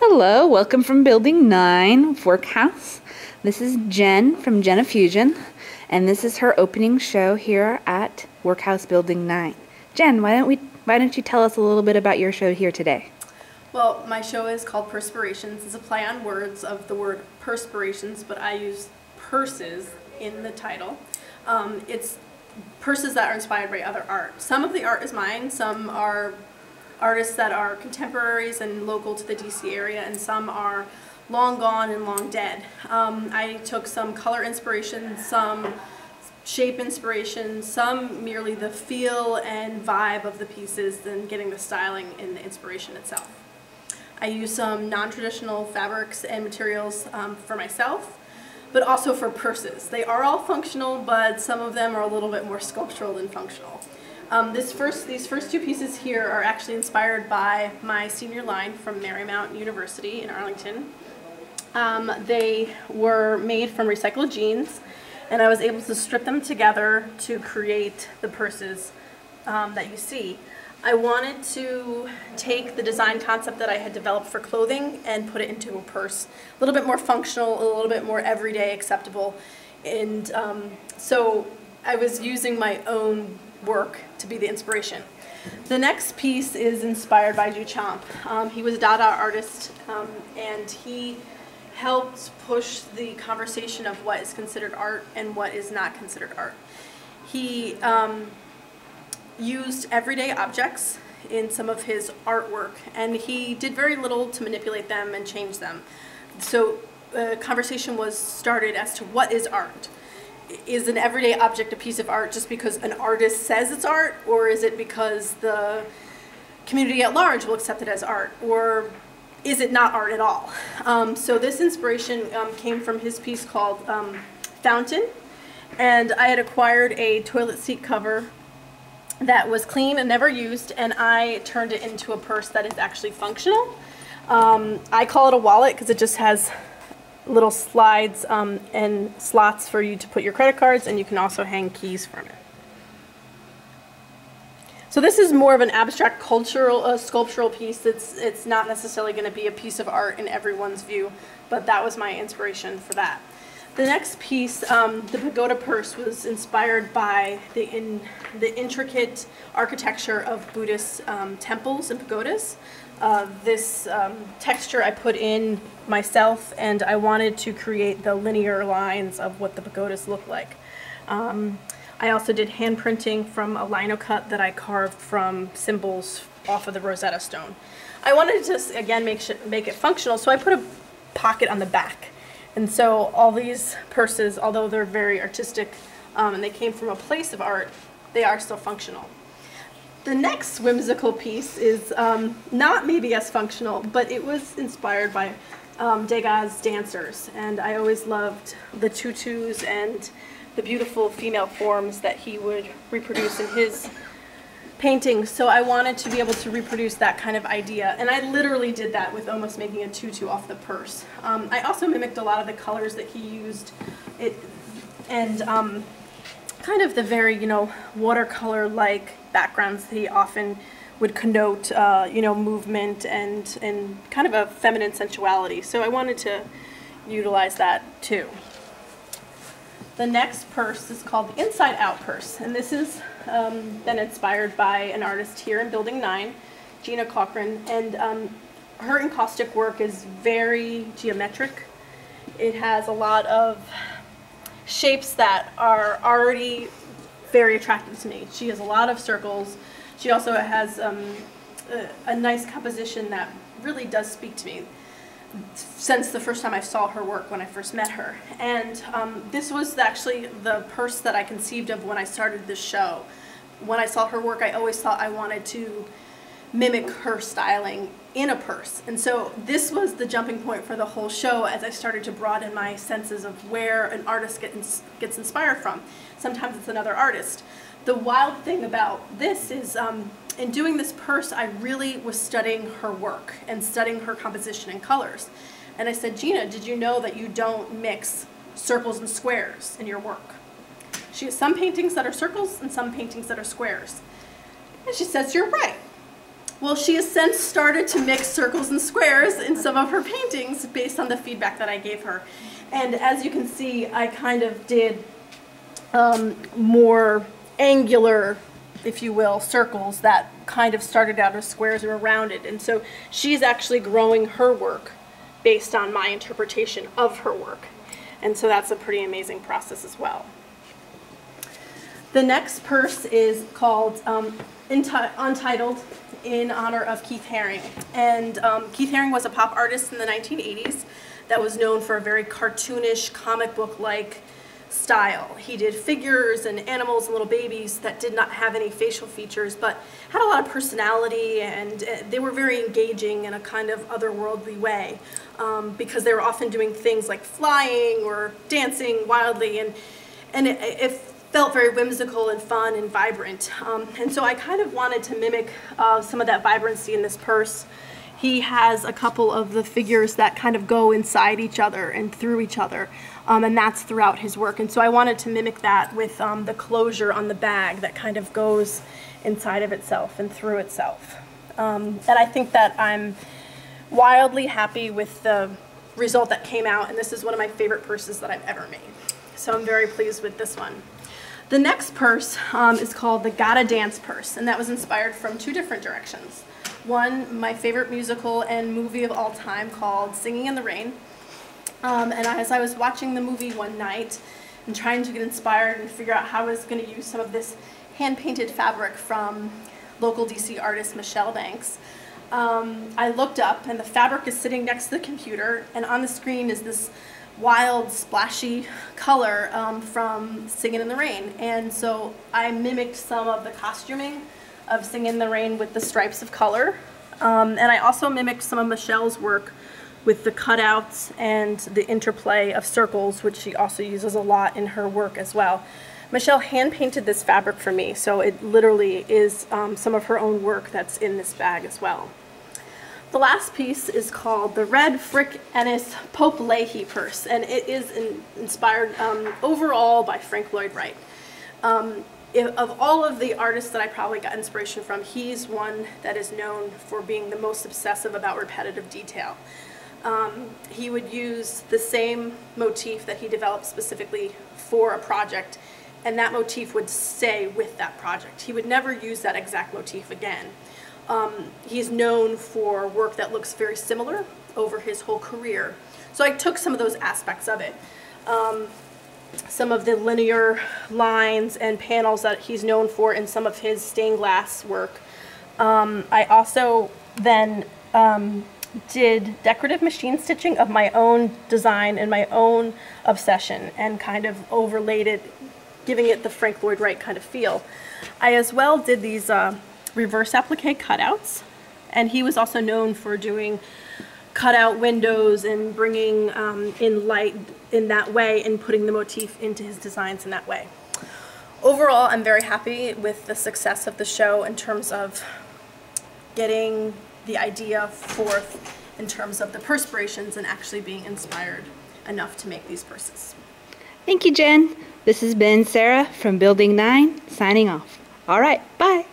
Hello, welcome from Building 9, Workhouse. This is Jen from Jenna Fusion, and this is her opening show here at Workhouse Building 9. Jen, why don't you tell us a little bit about your show here today? Well, my show is called Pursepirations. It's a play on words of the word perspirations, but I use purses in the title. It's purses that are inspired by other art. Some of the art is mine, some are artists that are contemporaries and local to the DC area, and some are long gone and long dead. I took some color inspiration, some shape inspiration, some merely the feel and vibe of the pieces, and getting the styling in the inspiration itself. I use some non-traditional fabrics and materials for myself, but also for purses. They are all functional, but some of them are a little bit more sculptural than functional. These first two pieces here are actually inspired by my senior line from Marymount University in Arlington. They were made from recycled jeans, and I was able to strip them together to create the purses that you see. I wanted to take the design concept that I had developed for clothing and put it into a purse. A little bit more functional, a little bit more everyday acceptable, and so I was using my own work to be the inspiration. The next piece is inspired by Duchamp. He was a Dada artist, and he helped push the conversation of what is considered art and what is not considered art. He used everyday objects in some of his artwork, and he did very little to manipulate them and change them. So a conversation was started as to what is art. Is an everyday object a piece of art just because an artist says it's art, or is it because the community at large will accept it as art, or is it not art at all? So this inspiration came from his piece called Fountain, and I had acquired a toilet seat cover that was clean and never used, and I turned it into a purse that is actually functional. I call it a wallet because it just has little slides and slots for you to put your credit cards, and you can also hang keys from it. So this is more of an abstract cultural, sculptural piece. It's not necessarily going to be a piece of art in everyone's view, but that was my inspiration for that. The next piece, the pagoda purse, was inspired by the intricate architecture of Buddhist temples and pagodas. This texture I put in myself, and I wanted to create the linear lines of what the pagodas look like. I also did hand printing from a lino cut that I carved from symbols off of the Rosetta Stone. I wanted to, again, make it functional, so I put a pocket on the back. And so all these purses, although they're very artistic and they came from a place of art, they are still functional. The next whimsical piece is not maybe as functional, but it was inspired by Degas' dancers, and I always loved the tutus and the beautiful female forms that he would reproduce in his paintings, so I wanted to be able to reproduce that kind of idea, and I literally did that with almost making a tutu off the purse. I also mimicked a lot of the colors that he used, and kind of the very, watercolor-like backgrounds that he often would connote, movement and kind of a feminine sensuality. So I wanted to utilize that too. The next purse is called the Inside Out purse, and this is been inspired by an artist here in Building 9, Gina Cochran, and her encaustic work is very geometric. It has a lot of shapes that are already very attractive to me. She has a lot of circles. She also has a nice composition that really does speak to me since the first time I saw her work when I first met her. And this was actually the purse that I conceived of when I started this show. When I saw her work, I always thought I wanted to mimic her styling in a purse. And so this was the jumping point for the whole show as I started to broaden my senses of where an artist gets inspired from. Sometimes it's another artist. The wild thing about this is in doing this purse, I really was studying her work and studying her composition and colors. And I said, Gina, did you know that you don't mix circles and squares in your work? She has some paintings that are circles and some paintings that are squares. And she says, you're right. Well, she has since started to mix circles and squares in some of her paintings based on the feedback that I gave her. And as you can see, I kind of did more angular, if you will, circles that kind of started out as squares and were rounded. And so she's actually growing her work based on my interpretation of her work. And so that's a pretty amazing process as well. The next purse is called Untitled, in honor of Keith Haring. And Keith Haring was a pop artist in the 1980s that was known for a very cartoonish, comic book-like style. He did figures and animals and little babies that did not have any facial features, but had a lot of personality, and they were very engaging in a kind of otherworldly way, because they were often doing things like flying or dancing wildly, and it felt very whimsical and fun and vibrant. And so I kind of wanted to mimic some of that vibrancy in this purse. He has a couple of the figures that kind of go inside each other and through each other, and that's throughout his work. And so I wanted to mimic that with the closure on the bag that kind of goes inside of itself and through itself. And I think that I'm wildly happy with the result that came out, and this is one of my favorite purses that I've ever made. So I'm very pleased with this one. The next purse is called the Gotta Dance purse, and that was inspired from two different directions. One, my favorite musical and movie of all time called Singing in the Rain. And as I was watching the movie one night and trying to get inspired and figure out how I was going to use some of this hand-painted fabric from local DC artist Michelle Banks, I looked up and the fabric is sitting next to the computer, and on the screen is this wild, splashy color from Singing in the Rain. And so I mimicked some of the costuming of Singing in the Rain with the stripes of color. And I also mimicked some of Michelle's work with the cutouts and the interplay of circles, which she also uses a lot in her work as well. Michelle hand-painted this fabric for me, so it literally is some of her own work that's in this bag as well. The last piece is called the Red Frick Ennis Pope Leahy purse, and it is inspired overall by Frank Lloyd Wright. Of all of the artists that I probably got inspiration from, he's one that is known for being the most obsessive about repetitive detail. He would use the same motif that he developed specifically for a project, and that motif would stay with that project. He would never use that exact motif again. He's known for work that looks very similar over his whole career. So I took some of those aspects of it. Some of the linear lines and panels that he's known for in some of his stained glass work. I also then did decorative machine stitching of my own design and my own obsession, and kind of overlaid it, giving it the Frank Lloyd Wright kind of feel. I as well did these reverse applique cutouts, and he was also known for doing cutout windows and bringing in light in that way and putting the motif into his designs in that way. Overall, I'm very happy with the success of the show in terms of getting the idea forth in terms of the Pursepirations and actually being inspired enough to make these purses. Thank you, Jen. This has been Sarah from Building 9 signing off. All right, bye.